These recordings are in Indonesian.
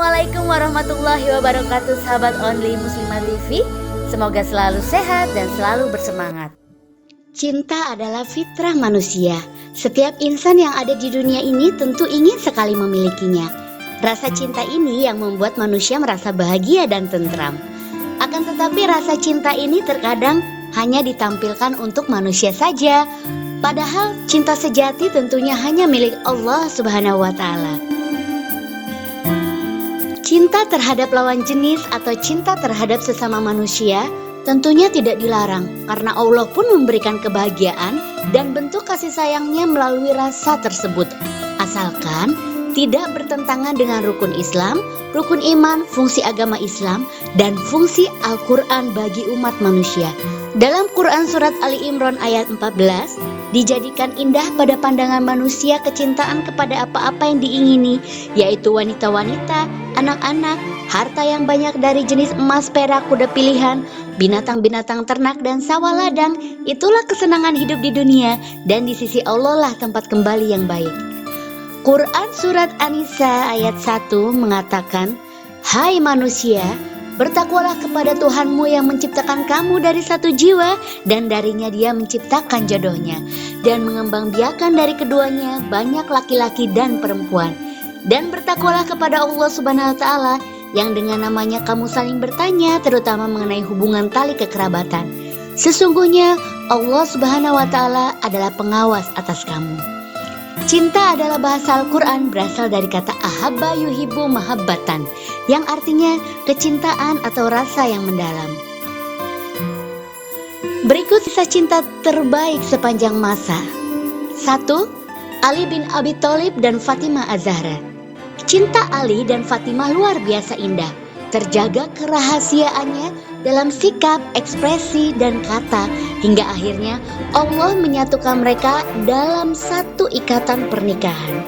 Assalamualaikum warahmatullahi wabarakatuh, sahabat Only Muslimah TV. Semoga selalu sehat dan selalu bersemangat. Cinta adalah fitrah manusia. Setiap insan yang ada di dunia ini tentu ingin sekali memilikinya. Rasa cinta ini yang membuat manusia merasa bahagia dan tentram. Akan tetapi rasa cinta ini terkadang hanya ditampilkan untuk manusia saja. Padahal cinta sejati tentunya hanya milik Allah Subhanahu wa Ta'ala. Cinta terhadap lawan jenis atau cinta terhadap sesama manusia tentunya tidak dilarang, karena Allah pun memberikan kebahagiaan dan bentuk kasih sayangnya melalui rasa tersebut, asalkan tidak bertentangan dengan rukun Islam, rukun iman, fungsi agama Islam, dan fungsi Al-Quran bagi umat manusia. Dalam Quran Surat Ali Imran ayat 14, dijadikan indah pada pandangan manusia kecintaan kepada apa-apa yang diingini, yaitu wanita-wanita, anak-anak, harta yang banyak dari jenis emas, perak, kuda pilihan, binatang-binatang ternak, dan sawah ladang. Itulah kesenangan hidup di dunia, dan di sisi Allah lah tempat kembali yang baik. Quran Surat An-Nisa ayat 1 mengatakan, "Hai manusia, bertakwalah kepada Tuhanmu yang menciptakan kamu dari satu jiwa, dan darinya Dia menciptakan jodohnya, dan mengembangbiakan dari keduanya banyak laki-laki dan perempuan. Dan bertakwalah kepada Allah Subhanahu wa Ta'ala, yang dengan namanya kamu saling bertanya, terutama mengenai hubungan tali kekerabatan. Sesungguhnya Allah Subhanahu wa Ta'ala adalah pengawas atas kamu." Cinta adalah bahasa Al-Quran, berasal dari kata ahabba yuhibbu mahabbatan, yang artinya kecintaan atau rasa yang mendalam. Berikut kisah cinta terbaik sepanjang masa. 1. Ali bin Abi Thalib dan Fatimah Az-Zahra. Cinta Ali dan Fatimah luar biasa indah, terjaga kerahasiaannya dalam sikap, ekspresi, dan kata, hingga akhirnya Allah menyatukan mereka dalam satu ikatan pernikahan.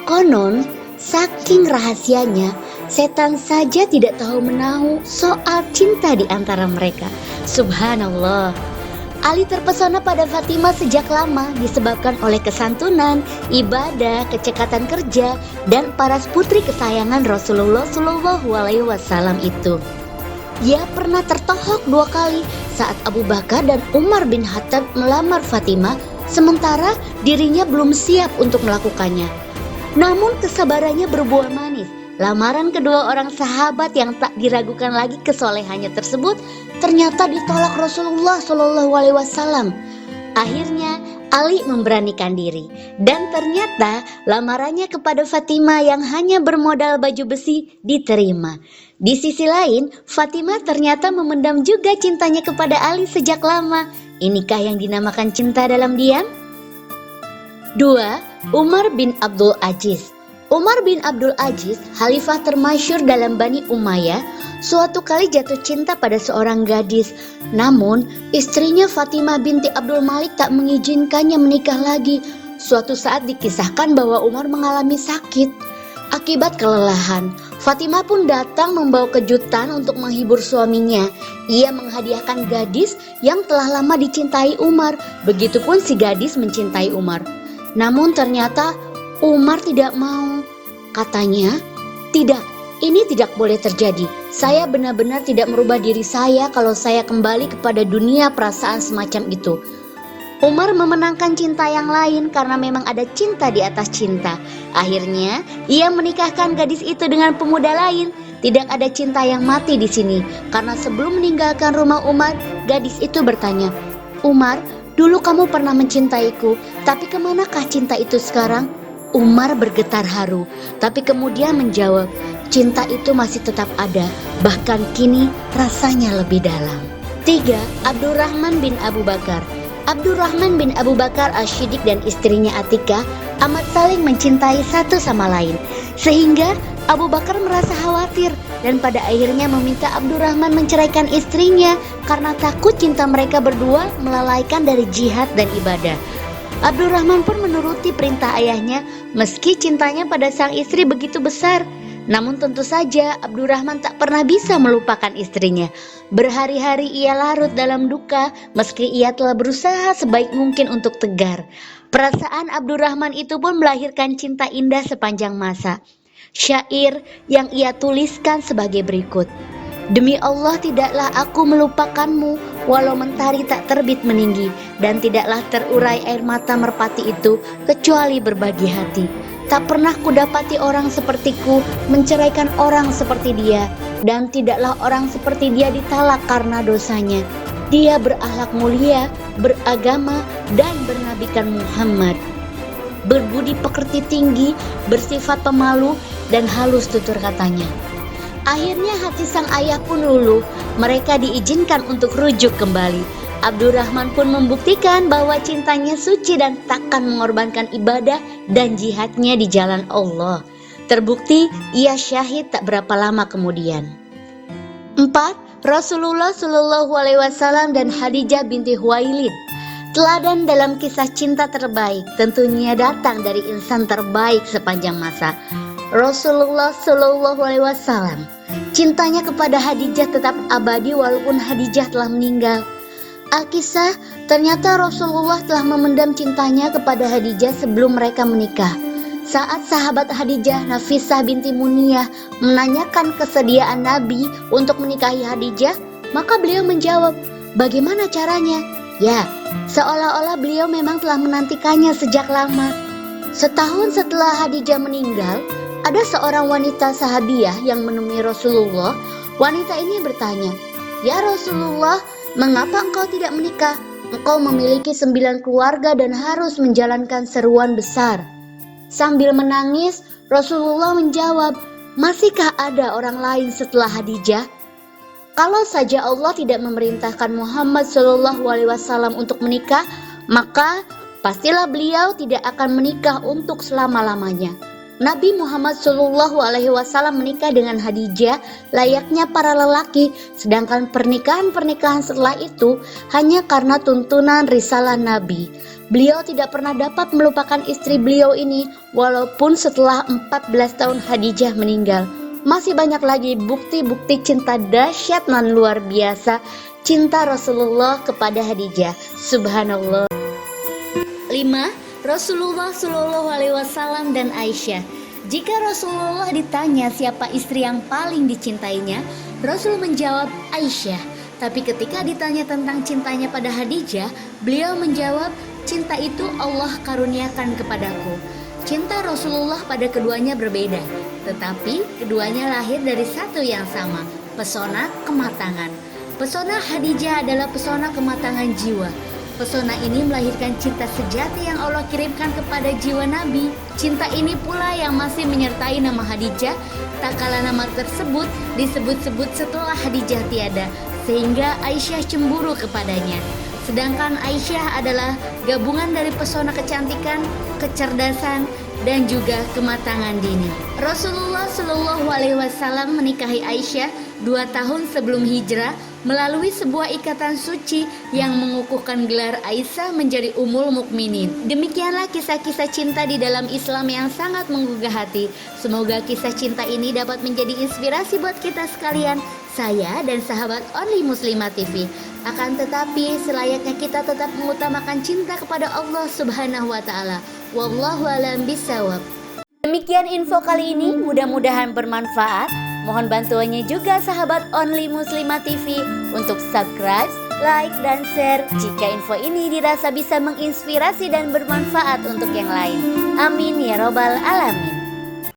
Konon, saking rahasianya, setan saja tidak tahu menahu soal cinta di antara mereka. Subhanallah. Ali terpesona pada Fatimah sejak lama disebabkan oleh kesantunan, ibadah, kecekatan kerja, dan paras putri kesayangan Rasulullah SAW itu. Ia pernah tertohok 2 kali saat Abu Bakar dan Umar bin Khattab melamar Fatimah, sementara dirinya belum siap untuk melakukannya. Namun kesabarannya berbuah manis. Lamaran kedua orang sahabat yang tak diragukan lagi kesolehannya tersebut ternyata ditolak Rasulullah SAW. Akhirnya Ali memberanikan diri, dan ternyata lamarannya kepada Fatimah yang hanya bermodal baju besi diterima. Di sisi lain, Fatimah ternyata memendam juga cintanya kepada Ali sejak lama. Inikah yang dinamakan cinta dalam diam? 2. Umar bin Abdul Aziz. Umar bin Abdul Aziz, khalifah termasyhur dalam Bani Umayyah, suatu kali jatuh cinta pada seorang gadis. Namun, istrinya Fatimah binti Abdul Malik tak mengizinkannya menikah lagi. Suatu saat dikisahkan bahwa Umar mengalami sakit akibat kelelahan. Fatimah pun datang membawa kejutan untuk menghibur suaminya. Ia menghadiahkan gadis yang telah lama dicintai Umar. Begitupun si gadis mencintai Umar. Namun ternyata Umar tidak mau. Katanya, "Tidak, ini tidak boleh terjadi. Saya benar-benar tidak merubah diri saya kalau saya kembali kepada dunia perasaan semacam itu." Umar memenangkan cinta yang lain karena memang ada cinta di atas cinta. Akhirnya, ia menikahkan gadis itu dengan pemuda lain. Tidak ada cinta yang mati di sini, karena sebelum meninggalkan rumah Umar, gadis itu bertanya, "Umar, dulu kamu pernah mencintaiku, tapi kemanakah cinta itu sekarang?" Umar bergetar haru, tapi kemudian menjawab, "Cinta itu masih tetap ada, bahkan kini rasanya lebih dalam." 3. Abdurrahman bin Abu Bakar. Abdurrahman bin Abu Bakar Asy-Siddiq dan istrinya Atikah amat saling mencintai satu sama lain, sehingga Abu Bakar merasa khawatir dan pada akhirnya meminta Abdurrahman menceraikan istrinya karena takut cinta mereka berdua melalaikan dari jihad dan ibadah. Abdurrahman pun menuruti perintah ayahnya meski cintanya pada sang istri begitu besar. Namun tentu saja Abdurrahman tak pernah bisa melupakan istrinya. Berhari-hari ia larut dalam duka meski ia telah berusaha sebaik mungkin untuk tegar. Perasaan Abdurrahman itu pun melahirkan cinta indah sepanjang masa. Syair yang ia tuliskan sebagai berikut. Demi Allah tidaklah aku melupakanmu walau mentari tak terbit meninggi, dan tidaklah terurai air mata merpati itu kecuali berbagi hati. Tak pernah kudapati orang sepertiku menceraikan orang seperti dia, dan tidaklah orang seperti dia ditalak karena dosanya. Dia berakhlak mulia, beragama, dan bernabikan Muhammad. Berbudi pekerti tinggi, bersifat pemalu, dan halus tutur katanya. Akhirnya hati sang ayah pun luluh, mereka diizinkan untuk rujuk kembali. Abdurrahman pun membuktikan bahwa cintanya suci dan takkan mengorbankan ibadah dan jihadnya di jalan Allah. Terbukti ia syahid tak berapa lama kemudian. 4. Rasulullah Shallallahu Alaihi Wasallam dan Khadijah binti Khuwailid. Teladan dalam kisah cinta terbaik tentunya datang dari insan terbaik sepanjang masa, Rasulullah Shallallahu Alaihi Wasallam. Cintanya kepada Khadijah tetap abadi walaupun Khadijah telah meninggal. Alkisah, ternyata Rasulullah telah memendam cintanya kepada Khadijah sebelum mereka menikah. Saat sahabat Khadijah, Nafisah binti Muniyah, menanyakan kesediaan Nabi untuk menikahi Khadijah, maka beliau menjawab, bagaimana caranya? Ya, seolah-olah beliau memang telah menantikannya sejak lama. Setahun setelah Khadijah meninggal, ada seorang wanita sahabiah yang menemui Rasulullah. Wanita ini bertanya, "Ya Rasulullah, mengapa engkau tidak menikah? Engkau memiliki 9 keluarga dan harus menjalankan seruan besar." Sambil menangis, Rasulullah menjawab, "Masihkah ada orang lain setelah Khadijah? Kalau saja Allah tidak memerintahkan Muhammad SAW untuk menikah, maka pastilah beliau tidak akan menikah untuk selama-lamanya." Nabi Muhammad SAW menikah dengan Khadijah layaknya para lelaki, sedangkan pernikahan-pernikahan setelah itu hanya karena tuntunan risalah Nabi. Beliau tidak pernah dapat melupakan istri beliau ini walaupun setelah 14 tahun Khadijah meninggal. Masih banyak lagi bukti-bukti cinta dahsyat dan luar biasa cinta Rasulullah kepada Khadijah. Subhanallah. 5. Rasulullah Shallallahu Alaihi Wasallam dan Aisyah. Jika Rasulullah ditanya siapa istri yang paling dicintainya, Rasul menjawab Aisyah. Tapi ketika ditanya tentang cintanya pada Khadijah, beliau menjawab, cinta itu Allah karuniakan kepadaku. Cinta Rasulullah pada keduanya berbeda, tetapi keduanya lahir dari satu yang sama, pesona kematangan. Pesona Khadijah adalah pesona kematangan jiwa. Pesona ini melahirkan cinta sejati yang Allah kirimkan kepada jiwa Nabi. Cinta ini pula yang masih menyertai nama Khadijah, tak kala nama tersebut disebut-sebut setelah Khadijah tiada, sehingga Aisyah cemburu kepadanya. Sedangkan Aisyah adalah gabungan dari pesona kecantikan, kecerdasan, dan juga kematangan dini. Rasulullah Shallallahu Alaihi Wasallam menikahi Aisyah 2 tahun sebelum hijrah melalui sebuah ikatan suci yang mengukuhkan gelar Aisyah menjadi Ummul Mukminin. Demikianlah kisah-kisah cinta di dalam Islam yang sangat menggugah hati. Semoga kisah cinta ini dapat menjadi inspirasi buat kita sekalian, saya dan sahabat Only Muslimah TV. Akan tetapi selayaknya kita tetap mengutamakan cinta kepada Allah Subhanahu wa taala. Wallahu a'lam bishawab. Demikian info kali ini, mudah-mudahan bermanfaat. Mohon bantuannya juga sahabat Only Muslimah TV untuk subscribe, like, dan share jika info ini dirasa bisa menginspirasi dan bermanfaat untuk yang lain. Amin ya robbal alamin.